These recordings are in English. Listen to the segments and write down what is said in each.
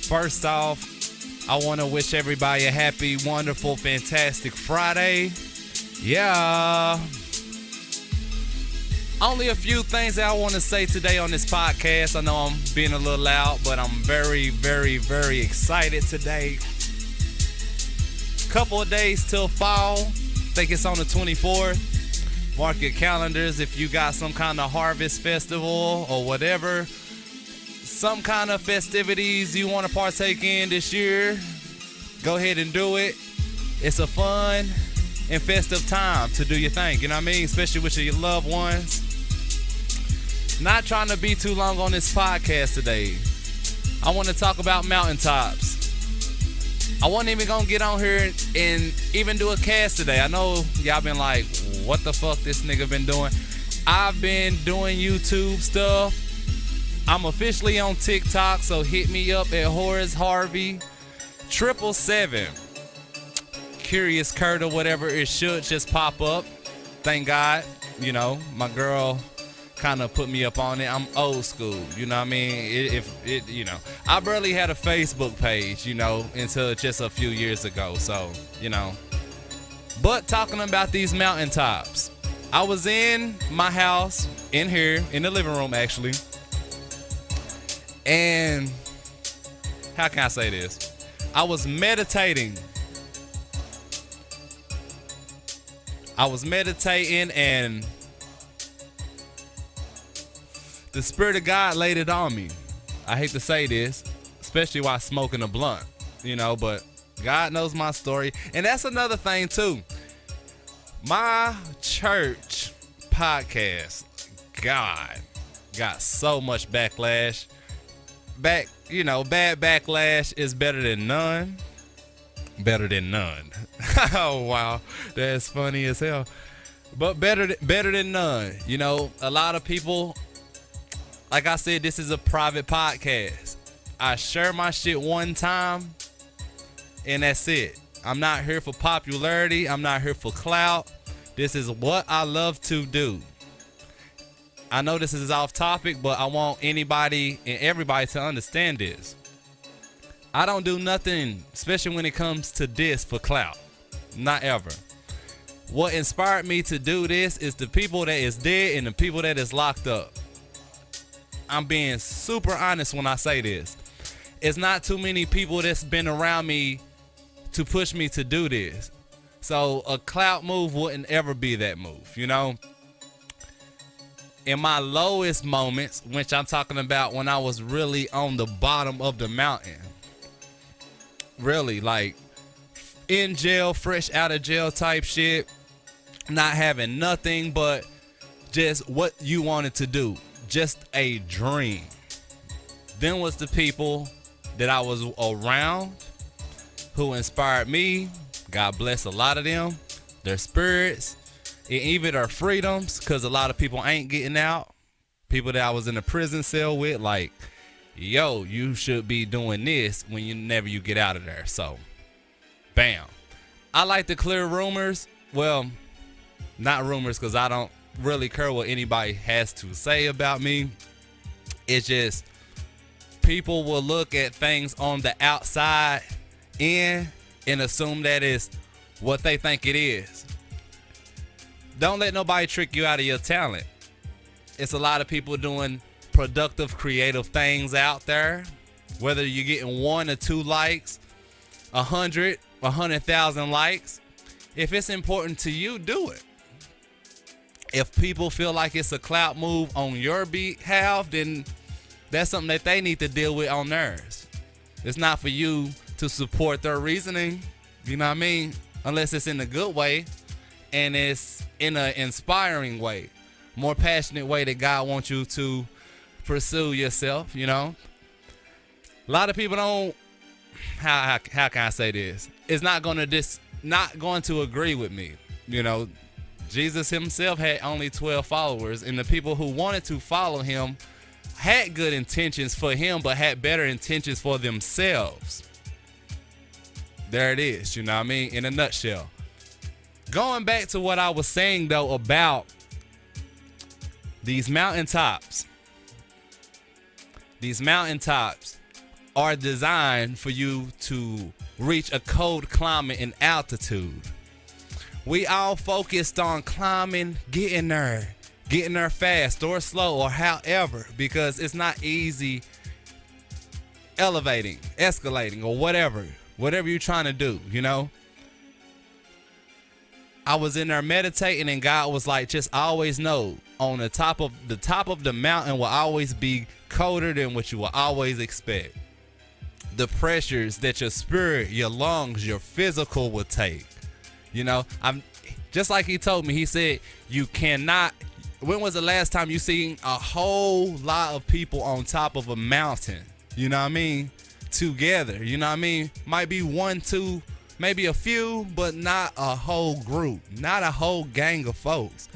First off, I want to wish everybody a happy, wonderful, fantastic Friday. Yeah. Only a few things that I want to say today on this podcast. I know I'm being a little loud, but I'm very, very, very excited today. Couple of days till fall. I think it's on the 24th. Mark your calendars if you got some kind of harvest festival or whatever. Some kind of festivities you want to partake in this year. Go ahead and do it. It's a fun and festive time to do your thing. You know what I mean? Especially with your loved ones. Not trying to be too long on this podcast today. I want to talk about mountaintops. I wasn't even going to get on here and even do a cast today. I know y'all been like, what the fuck this nigga been doing? I've been doing YouTube stuff. I'm officially on TikTok, so hit me up at Harvey 777. Curious Curt or whatever, it should just pop up. Thank God, you know, my girl kind of put me up on it. I'm old school, you know what I mean? I barely had a Facebook page, you know, until just a few years ago. So, you know, but talking about these mountaintops, I was in my house in here in the living room actually, and how can I say this? I was meditating. And the Spirit of God laid it on me. I hate to say this, especially while smoking a blunt, you know, but God knows my story. And that's another thing too. My church podcast, God, got so much backlash. Bad backlash is better than none. Better than none. Oh, wow. That's funny as hell. But better than none. You know, a lot of people, like I said, this is a private podcast. I share my shit one time, and that's it. I'm not here for popularity. I'm not here for clout. This is what I love to do. I know this is off topic, but I want anybody and everybody to understand this. I don't do nothing, especially when it comes to this, for clout. Not ever. What inspired me to do this is the people that is dead and the people that is locked up. I'm being super honest when I say this. It's not too many people that's been around me to push me to do this. So a clout move wouldn't ever be that move, you know? In my lowest moments, which I'm talking about when I was really on the bottom of the mountain, really like in jail, fresh out of jail type shit, not having nothing but just what you wanted to do, just a dream. Then was the people that I was around who inspired me. God bless a lot of them, their spirits, and even their freedoms, because a lot of people ain't getting out. People that I was in a prison cell with, like, yo, you should be doing this when you get out of there. So, bam. I like to clear rumors. Well, not rumors, because I don't really care what anybody has to say about me. It's just people will look at things on the outside in and assume that is what they think it is. Don't let nobody trick you out of your talent. It's a lot of people doing productive, creative things out there. Whether you're getting 1 or 2 likes, 100,000 likes. If it's important to you, do it. If people feel like it's a clout move on your behalf, then that's something that they need to deal with on theirs. It's not for you to support their reasoning, you know what I mean? Unless it's in a good way and it's in an inspiring way, more passionate way that God wants you to pursue yourself, you know? A lot of people don't, how can I say this? It's not going to agree with me, you know? Jesus himself had only 12 followers, and the people who wanted to follow him had good intentions for him, but had better intentions for themselves. There it is, you know what I mean? In a nutshell. Going back to what I was saying, though, about these mountaintops. are designed for you to reach a cold climate and altitude. We all focused on climbing, getting there fast or slow or however, because it's not easy elevating, escalating, or whatever you're trying to do, you know. I was in there meditating, and God was like, just always know on the top of the mountain will always be colder than what you will always expect. The pressures that your spirit, your lungs, your physical will take. You know, I'm just like he told me, he said, you cannot. When was the last time you seen a whole lot of people on top of a mountain? You know what I mean? Together, you know what I mean? Might be one, two, maybe a few, but not a whole group, not a whole gang of folks.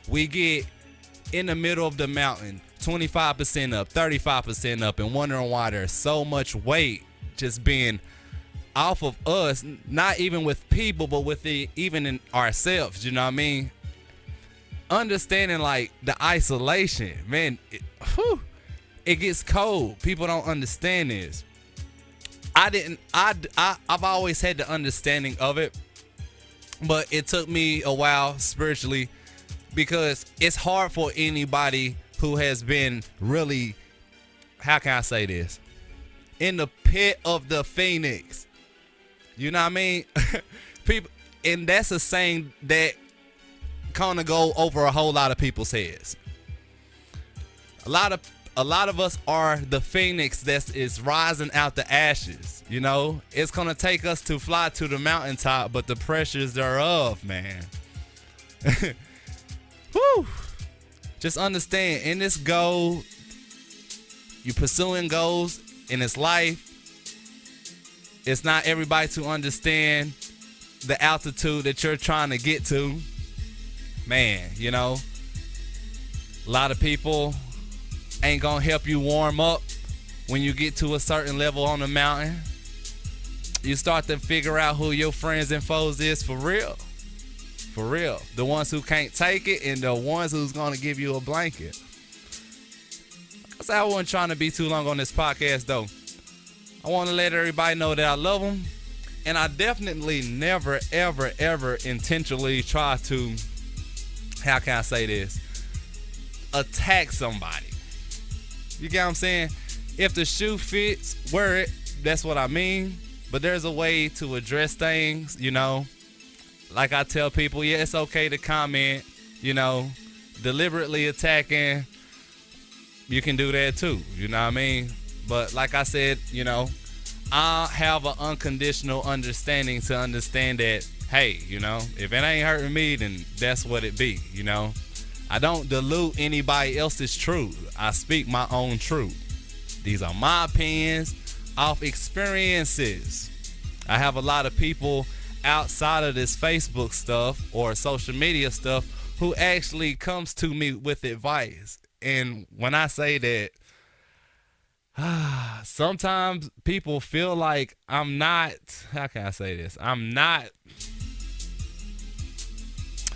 We get in the middle of the mountain, 25% up, 35% up, and wondering why there's so much weight just being off of us, not even with people, but with even in ourselves, you know what I mean? Understanding like the isolation, man, it gets cold. People don't understand this. I've always had the understanding of it, but it took me a while spiritually, because it's hard for anybody who has been really, how can I say this, in the pit of the phoenix. You know what I mean? People, and that's a saying that kind of go over a whole lot of people's heads. A lot of us are the phoenix that is rising out the ashes. You know, it's gonna take us to fly to the mountaintop, but the pressures thereof, man. Woo! Just understand, in this goal, you pursuing goals in this life, it's not everybody to understand the altitude that you're trying to get to. Man, you know, a lot of people ain't gonna help you warm up when you get to a certain level on the mountain. You start to figure out who your friends and foes is for real. For real. The ones who can't take it and the ones who's gonna give you a blanket. I said I wasn't trying to be too long on this podcast though. I want to let everybody know that I love them, and I definitely never, ever, ever intentionally try to, how can I say this, attack somebody. You get what I'm saying? If the shoe fits, wear it. That's what I mean. But there's a way to address things, you know. Like I tell people, yeah, it's okay to comment, you know, deliberately attacking. You can do that too, you know what I mean? But like I said, you know, I have an unconditional understanding to understand that, hey, you know, if it ain't hurting me, then that's what it be, you know. I don't dilute anybody else's truth. I speak my own truth. These are my opinions off experiences. I have a lot of people outside of this Facebook stuff or social media stuff who actually comes to me with advice. And when I say that, sometimes people feel like I'm not, how can I say this? I'm not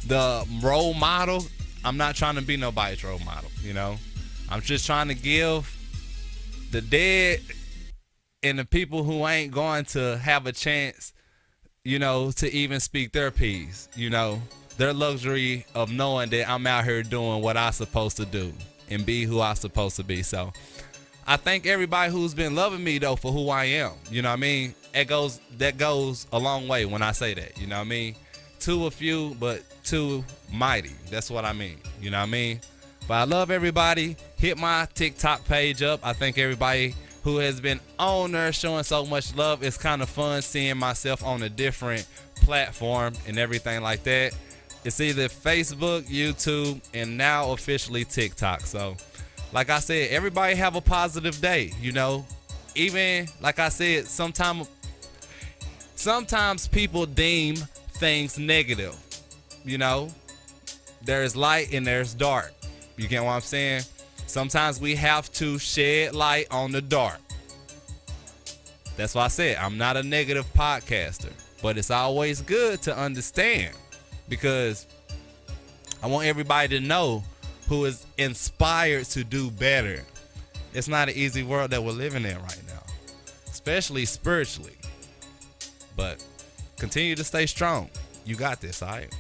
the role model. I'm not trying to be nobody's role model, you know. I'm just trying to give the dead and the people who ain't going to have a chance, you know, to even speak their piece, you know, their luxury of knowing that I'm out here doing what I'm supposed to do and be who I'm supposed to be. So I thank everybody who's been loving me though for who I am. You know what I mean? That goes a long way when I say that. You know what I mean? Too a few, but too mighty. That's what I mean. You know what I mean? But I love everybody. Hit my TikTok page up. I thank everybody who has been on there showing so much love. It's kind of fun seeing myself on a different platform and everything like that. It's either Facebook, YouTube, and now officially TikTok. So like I said, everybody have a positive day, you know. Even, like I said, sometimes people deem things negative, you know. There's light and there's dark. You get what I'm saying? Sometimes we have to shed light on the dark. That's why I said I'm not a negative podcaster, but it's always good to understand, because I want everybody to know who is inspired to do better. It's not an easy world that we're living in right now. especially spiritually. But continue to stay strong. You got this, all right?